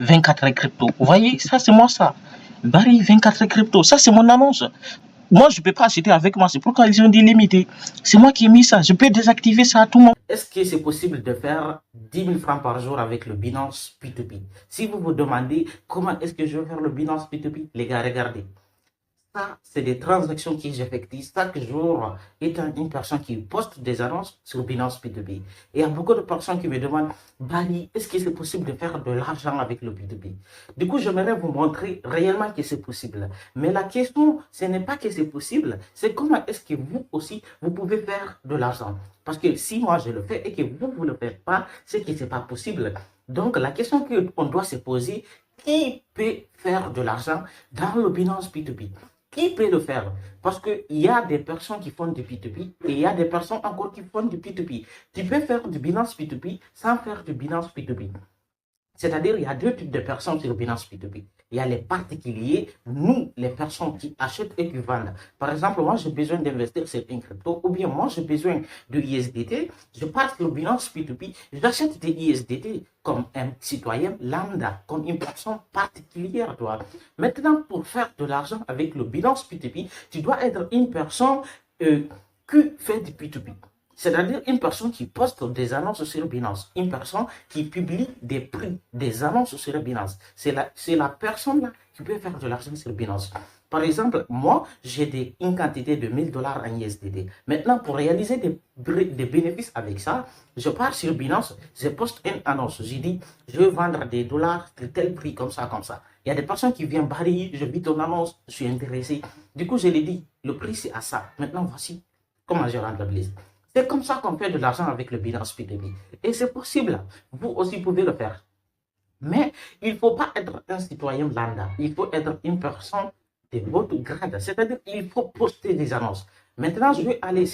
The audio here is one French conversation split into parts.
24 crypto. Vous voyez, ça c'est moi ça. Barry 24 crypto, ça c'est mon annonce. Moi, je ne peux pas acheter avec moi, c'est pourquoi ils ont dit limité. C'est moi qui ai mis ça, je peux désactiver ça à tout moment. Est-ce que c'est possible de faire 10 000 francs par jour avec le Binance P2P? Si vous vous demandez comment est-ce que je vais faire le Binance P2P, les gars, regardez. Ça, c'est des transactions que j'effectue chaque jour étant une personne qui poste des annonces sur Binance P2P. Et il y a beaucoup de personnes qui me demandent, Bali, est-ce que c'est possible de faire de l'argent avec le P2P? Du coup, j'aimerais vous montrer réellement que c'est possible. Mais la question, ce n'est pas que c'est possible, c'est comment est-ce que vous aussi, vous pouvez faire de l'argent. Parce que si moi je le fais et que vous, vous ne le faites pas, c'est que ce n'est pas possible. Donc, la question qu'on doit se poser, qui peut faire de l'argent dans le Binance P2P? Qui peut le faire? Parce qu'il y a des personnes qui font du P2P et il y a des personnes encore qui font du P2P. Tu peux faire du Binance P2P sans faire du Binance P2P. C'est-à-dire, il y a deux types de personnes sur Binance P2P. Il y a les particuliers, nous, les personnes qui achètent et qui vendent. Par exemple, moi, j'ai besoin d'investir sur une crypto, ou bien moi, j'ai besoin de ISDT. Je pars sur Binance P2P, j'achète des ISDT comme un citoyen lambda, comme une personne particulière, toi. Maintenant, pour faire de l'argent avec le Binance P2P, tu dois être une personne qui fait du P2P. C'est-à-dire une personne qui poste des annonces sur Binance, une personne qui publie des prix, des annonces sur Binance. C'est la personne-là qui peut faire de l'argent sur Binance. Par exemple, moi, j'ai une quantité de 1000 dollars en ISDT. Maintenant, pour réaliser des bénéfices avec ça, je pars sur Binance, je poste une annonce. Je dis, je veux vendre des dollars de tel prix, comme ça, comme ça. Il y a des personnes qui viennent barrer, je vis ton annonce, je suis intéressé. Du coup, je les dis, le prix c'est à ça. Maintenant, voici comment je rentabilise. C'est comme ça qu'on fait de l'argent avec le Binance P2P. Et c'est possible. Vous aussi pouvez le faire. Mais il ne faut pas être un citoyen lambda. Il faut être une personne de votre grade. C'est-à-dire qu'il faut poster des annonces. Maintenant, je vais aller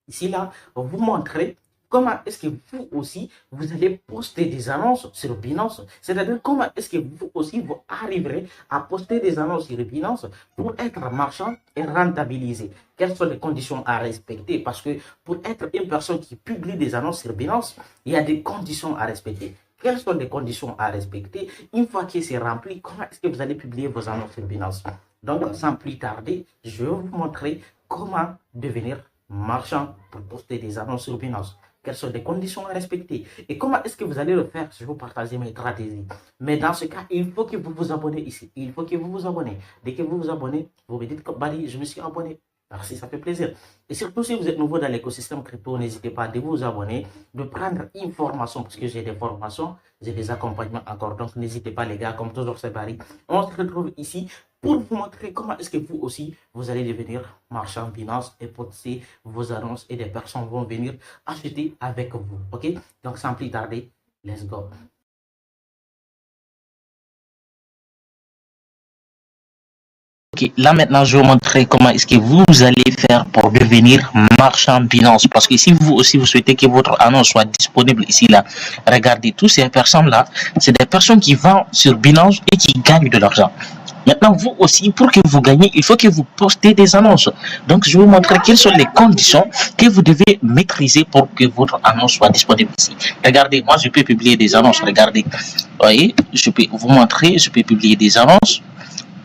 ici là, vous montrer comment est-ce que vous aussi, vous allez poster des annonces sur Binance. C'est-à-dire comment est-ce que vous aussi, vous arriverez à poster des annonces sur Binance pour être marchand et rentabiliser. Quelles sont les conditions à respecter? Parce que pour être une personne qui publie des annonces sur Binance, il y a des conditions à respecter. Quelles sont les conditions à respecter? Une fois que c'est rempli, comment est-ce que vous allez publier vos annonces sur Binance? Donc, sans plus tarder, je vais vous montrer comment devenir marchand pour poster des annonces sur Binance. Quelles sont les conditions à respecter et comment est-ce que vous allez le faire? Je vais vous partager mes stratégies. Mais dans ce cas, il faut que vous vous abonnez ici. Il faut que vous vous abonnez. Dès que vous vous abonnez, vous me dites que Bali, je me suis abonné. Merci, ça fait plaisir. Et surtout, si vous êtes nouveau dans l'écosystème crypto, n'hésitez pas de vous abonner, de prendre une formation, parce que j'ai des formations, j'ai des accompagnements encore. Donc, n'hésitez pas, les gars, comme toujours, c'est Barry. On se retrouve ici pour vous montrer comment est-ce que vous aussi, vous allez devenir marchand Binance et poster vos annonces et des personnes vont venir acheter avec vous. OK? Donc, sans plus tarder, let's go. Ok, là maintenant je vais vous montrer comment est-ce que vous allez faire pour devenir marchand Binance. Parce que si vous aussi vous souhaitez que votre annonce soit disponible ici là, regardez, toutes ces personnes-là, c'est des personnes qui vendent sur Binance et qui gagnent de l'argent. Maintenant, vous aussi, pour que vous gagnez, il faut que vous postez des annonces. Donc, je vais vous montrer quelles sont les conditions que vous devez maîtriser pour que votre annonce soit disponible ici. Regardez, moi, je peux publier des annonces. Regardez, vous voyez, je peux vous montrer, je peux publier des annonces.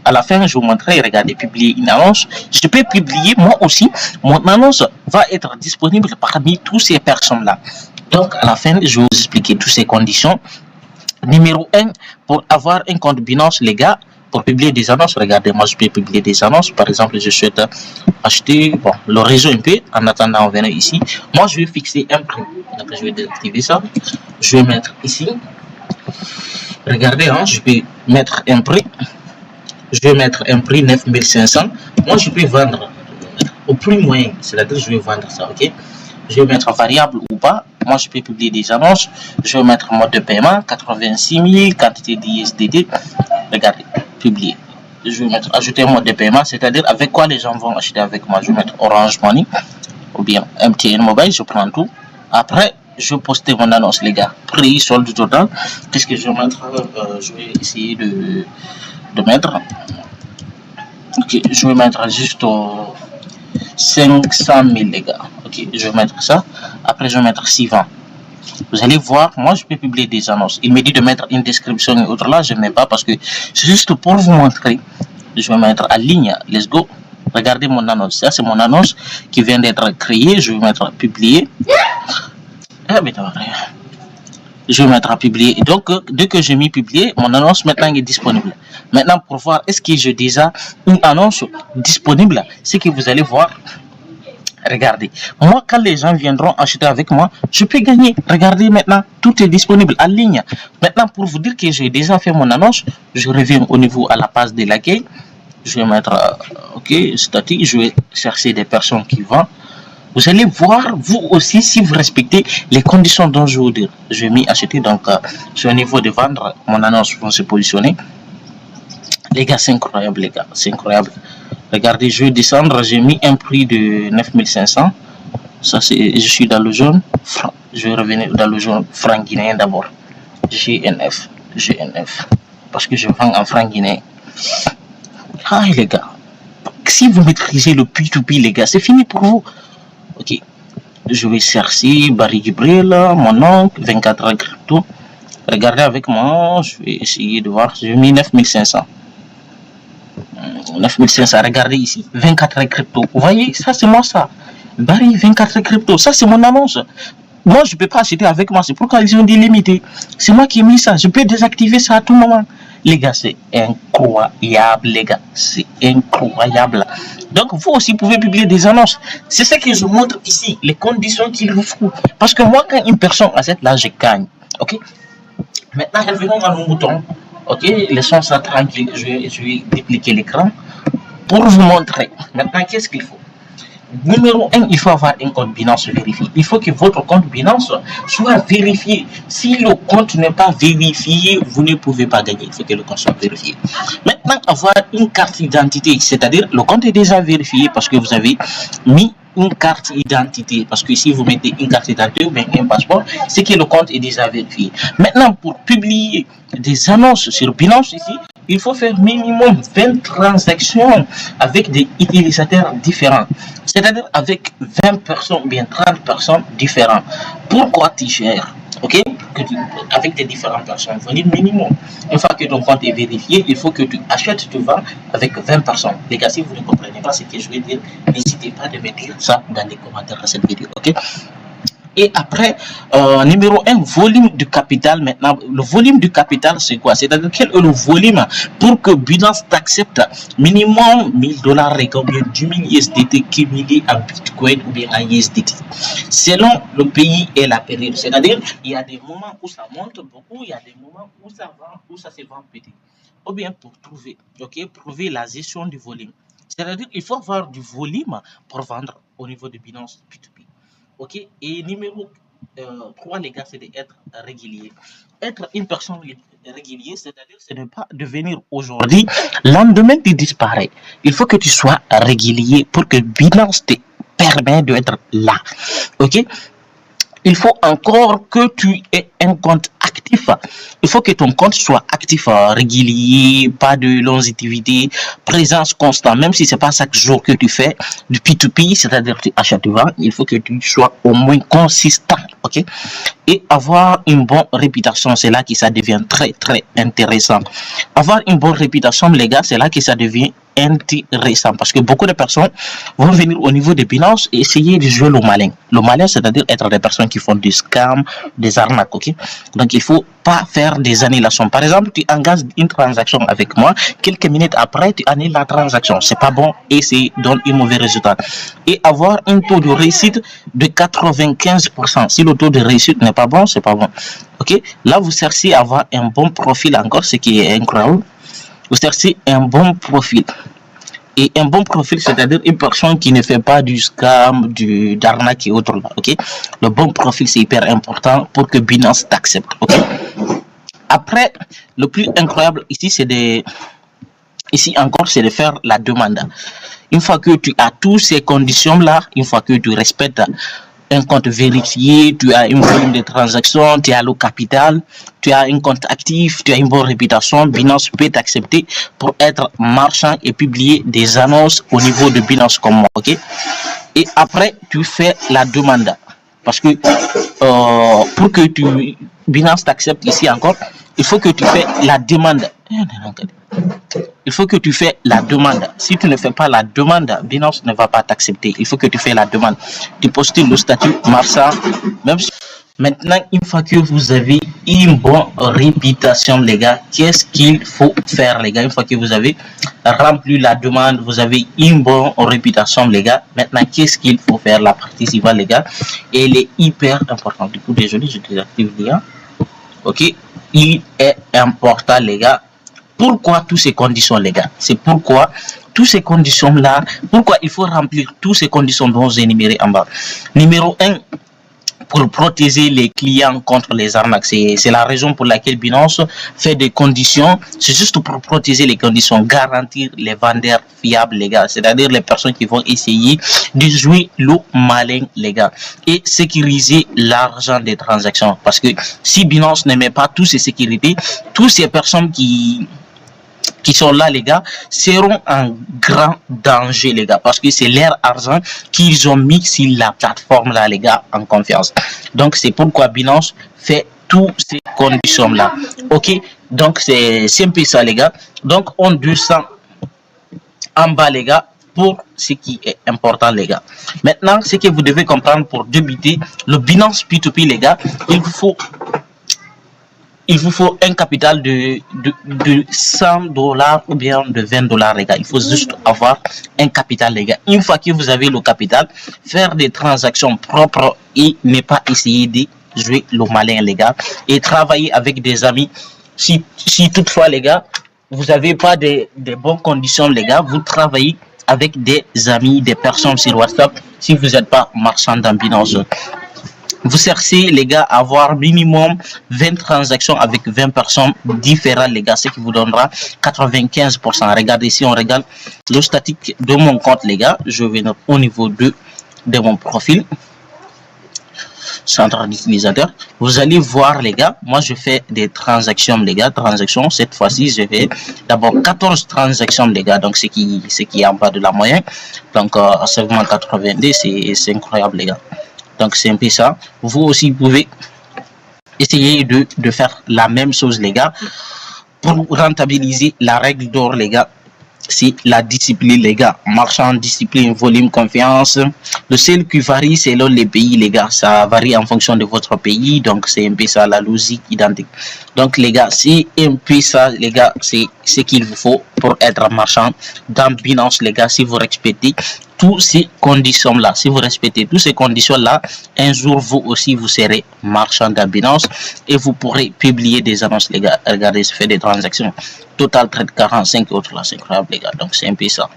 À la fin, je vous montrerai, regardez, publier une annonce. Je peux publier, moi aussi, mon annonce va être disponible parmi toutes ces personnes-là. Donc, à la fin, je vais vous expliquer toutes ces conditions. Numéro 1, pour avoir un compte Binance, les gars, pour publier des annonces, regardez, moi, je peux publier des annonces. Par exemple, je souhaite acheter, bon, le réseau un peu, en attendant, on venir ici. Moi, je vais fixer un prix. Donc, je vais désactiver ça. Je vais mettre ici. Regardez, hein, je vais mettre un prix. Je vais mettre un prix 9500. Moi, je peux vendre au prix moyen. C'est-à-dire, je vais vendre ça, ok? Je vais mettre variable ou pas. Moi, je peux publier des annonces. Je vais mettre mode de paiement, 86 000, quantité d'ISDT. Regardez, publier. Je vais mettre ajouter un mode de paiement, c'est-à-dire avec quoi les gens vont acheter avec moi. Je vais mettre Orange Money ou bien MTN Mobile. Je prends tout. Après, je vais poster mon annonce, les gars. Prix, solde total. Qu'est-ce que je vais mettre? Je vais essayer de mettre. Ok, je vais mettre juste 500 000, les gars. Ok, je vais mettre ça. Après, je vais mettre 6 vents. Vous allez voir, moi je peux publier des annonces. Il me dit de mettre une description et autre là, je ne mets pas parce que c'est juste pour vous montrer. Je vais mettre en ligne, let's go. Regardez mon annonce, ça c'est mon annonce qui vient d'être créée, je vais mettre publier. Je vais mettre à publier. Donc, dès que j'ai mis publier, mon annonce maintenant est disponible. Maintenant, pour voir est-ce que j'ai déjà une annonce disponible, c'est que vous allez voir. Regardez, moi quand les gens viendront acheter avec moi, je peux gagner. Regardez maintenant, tout est disponible en ligne. Maintenant, pour vous dire que j'ai déjà fait mon annonce, je reviens au niveau à la page de l'accueil. Je vais mettre, ok, statut, je vais chercher des personnes qui vendent. Vous allez voir, vous aussi, si vous respectez les conditions dont je vous dis. Je vais m'y acheter, donc, sur le niveau de vendre, mon annonce va se positionner. Les gars, c'est incroyable, les gars, c'est incroyable. Regardez, je vais descendre, j'ai mis un prix de 9500. Ça, c'est, je suis dans le jaune. Je vais revenir dans le jaune franc guinéen d'abord. GNF. Parce que je vends en franc guinéen. Ah, les gars. Si vous maîtrisez le P2P, les gars, c'est fini pour vous. Ok. Je vais chercher Barry Gibril, mon oncle, 24 heures crypto. Regardez avec moi, je vais essayer de voir. J'ai mis 9500. 9500, regardez ici, 24 heures crypto. Vous voyez, ça c'est moi ça. Barry 24 heures crypto, ça c'est mon annonce. Moi je peux pas acheter avec moi, c'est pourquoi ils ont délimité. C'est moi qui ai mis ça, je peux désactiver ça à tout moment. Les gars, c'est incroyable, les gars, c'est incroyable. Donc vous aussi pouvez publier des annonces. C'est ce que je montre ici, les conditions qu'il vous faut. Parce que moi quand une personne achète là, je gagne. Ok. Maintenant revenons à nos moutons. Ok, laissons ça tranquille. Je vais dupliquer l'écran pour vous montrer. Maintenant, qu'est-ce qu'il faut? Numéro 1, il faut avoir un compte Binance vérifié. Il faut que votre compte Binance soit vérifié. Si le compte n'est pas vérifié, vous ne pouvez pas gagner. Il faut que le compte soit vérifié. Maintenant, avoir une carte d'identité, c'est-à-dire le compte est déjà vérifié parce que vous avez mis une carte d'identité. Parce que si vous mettez une carte d'identité ou bien un passeport, c'est que le compte est déjà vérifié. Maintenant, pour publier des annonces sur Binance ici, il faut faire minimum 20 transactions avec des utilisateurs différents. C'est-à-dire avec 20 personnes ou bien 30 personnes différentes. Pourquoi tu gères? Ok, avec des différentes personnes, il faut dire minimum. Une fois que ton compte est vérifié, il faut que tu achètes, tu vends avec 20 personnes. Les gars, si vous ne comprenez pas ce que je vais dire, n'hésitez pas de me dire ça dans les commentaires de cette vidéo. Ok. Et après, numéro 1, volume du capital. Maintenant, le volume du capital, c'est quoi? C'est-à-dire quel est le volume pour que Binance t'accepte minimum $1000 et combien 10 000 USDT cumulés en Bitcoin ou bien en USDT. Selon le pays et la période. C'est-à-dire, il y a des moments où ça monte beaucoup, il y a des moments où ça vend, où ça se vend petit. Ou bien pour trouver, ok, prouver la gestion du volume. C'est-à-dire, il faut avoir du volume pour vendre au niveau de Binance P2P. Ok, et numéro 3, les gars, c'est d'être régulier. Être une personne régulière, c'est-à-dire ce n'est pas devenir aujourd'hui, lendemain tu disparais. Il faut que tu sois régulier pour que Binance te permette d'être là. Ok, il faut encore que tu aies un compte actif. Il faut que ton compte soit actif, régulier, pas de longévité, présence constante, même si c'est pas chaque jour que tu fais du P2P, c'est-à-dire tu achètes, tu vends, il faut que tu sois au moins consistant, ok? Et avoir une bonne réputation, c'est là que ça devient très, très intéressant. Avoir une bonne réputation, les gars, c'est là que ça devient intéressant parce que beaucoup de personnes vont venir au niveau de Binance et essayer de jouer le malin. Le malin, c'est-à-dire être des personnes qui font des scams, des arnaques, ok? Donc, il faut pas faire des annulations. Par exemple, tu engages une transaction avec moi, quelques minutes après, tu annules la transaction. C'est pas bon et c'est donne un mauvais résultat. Et avoir un taux de réussite de 95%. Si le taux de réussite n'est pas bon, c'est pas bon. Ok? Là, vous cherchez à avoir un bon profil encore, ce qui est incroyable. Vous cherchez un bon profil. Et un bon profil, c'est-à-dire une personne qui ne fait pas du scam, d'arnaque et autres. Ok? Le bon profil, c'est hyper important pour que Binance t'accepte. Ok? Après, le plus incroyable ici, c'est de faire la demande. Une fois que tu as toutes ces conditions-là, une fois que tu respectes un compte vérifié, tu as une volume de transactions, tu as le capital, tu as un compte actif, tu as une bonne réputation, Binance peut t'accepter pour être marchand et publier des annonces au niveau de Binance comme moi, ok? Et après, tu fais la demande. Parce que pour que Binance t'accepte ici encore, il faut que tu fais la demande. Il faut que tu fais la demande. Si tu ne fais pas la demande, Binance ne va pas t'accepter. Il faut que tu fais la demande. Tu postules le statut marchand. Même si... Maintenant, une fois que vous avez une bonne réputation, les gars, qu'est-ce qu'il faut faire, les gars? Une fois que vous avez rempli la demande, vous avez une bonne réputation, les gars. Maintenant, qu'est-ce qu'il faut faire? La partie suivante, les gars, elle est hyper importante. Du coup, désolé, je désactive les gars. Ok, il est important, les gars. Pourquoi toutes ces conditions, les gars? C'est pourquoi toutes ces conditions-là, pourquoi il faut remplir toutes ces conditions dont j'ai énuméré en bas. Numéro 1, pour protéger les clients contre les arnaques. C'est la raison pour laquelle Binance fait des conditions. C'est juste pour protéger les conditions, garantir les vendeurs fiables, les gars. C'est-à-dire les personnes qui vont essayer de jouer le malin, les gars. Et sécuriser l'argent des transactions. Parce que si Binance ne met pas toutes ces sécurités, toutes ces personnes qui sont là, les gars, seront en grand danger, les gars, parce que c'est leur argent qu'ils ont mis sur la plateforme là, les gars, en confiance. Donc c'est pourquoi Binance fait toutes ces conditions là. Ok, donc c'est un peu ça, les gars. Donc on descend en bas, les gars, pour ce qui est important, les gars. Maintenant, ce que vous devez comprendre pour débuter le Binance P2P, les gars, il vous faut un capital de 100 $ ou bien de 20 $, les gars. Il faut juste avoir un capital, les gars. Une fois que vous avez le capital, faire des transactions propres et ne pas essayer de jouer le malin, les gars. Et travailler avec des amis. Si toutefois, les gars, vous n'avez pas des bonnes conditions, les gars, vous travaillez avec des amis, des personnes sur WhatsApp. Si vous n'êtes pas marchand dans Binance, vous cherchez, les gars, à avoir minimum 20 transactions avec 20 personnes différentes, les gars, ce qui vous donnera 95%. Regardez, si on regarde le statique de mon compte, les gars, je vais au niveau de mon profil, centre d'utilisateur. Vous allez voir, les gars, moi je fais des transactions, les gars, cette fois-ci, je fais d'abord 14 transactions, les gars, donc ce qui est en bas de la moyenne. Donc, seulement 82, c'est incroyable, les gars. Donc c'est un peu ça. Vous aussi pouvez essayer de faire la même chose, les gars, pour rentabiliser la règle d'or, les gars. C'est la discipline, les gars. Marchand, discipline, volume, confiance. Le seul qui varie selon les pays, les gars. Ça varie en fonction de votre pays. Donc c'est un peu ça, la logique identique. Donc les gars, c'est un peu ça, les gars. C'est ce qu'il vous faut pour être marchand dans Binance, les gars. Si vous respectez toutes ces conditions-là, si vous respectez toutes ces conditions-là, un jour, vous aussi, vous serez marchand dans Binance et vous pourrez publier des annonces, les gars. Regardez, ça fait des transactions. Total trade 45 autres là, c'est incroyable, les gars. Donc, c'est un peu ça.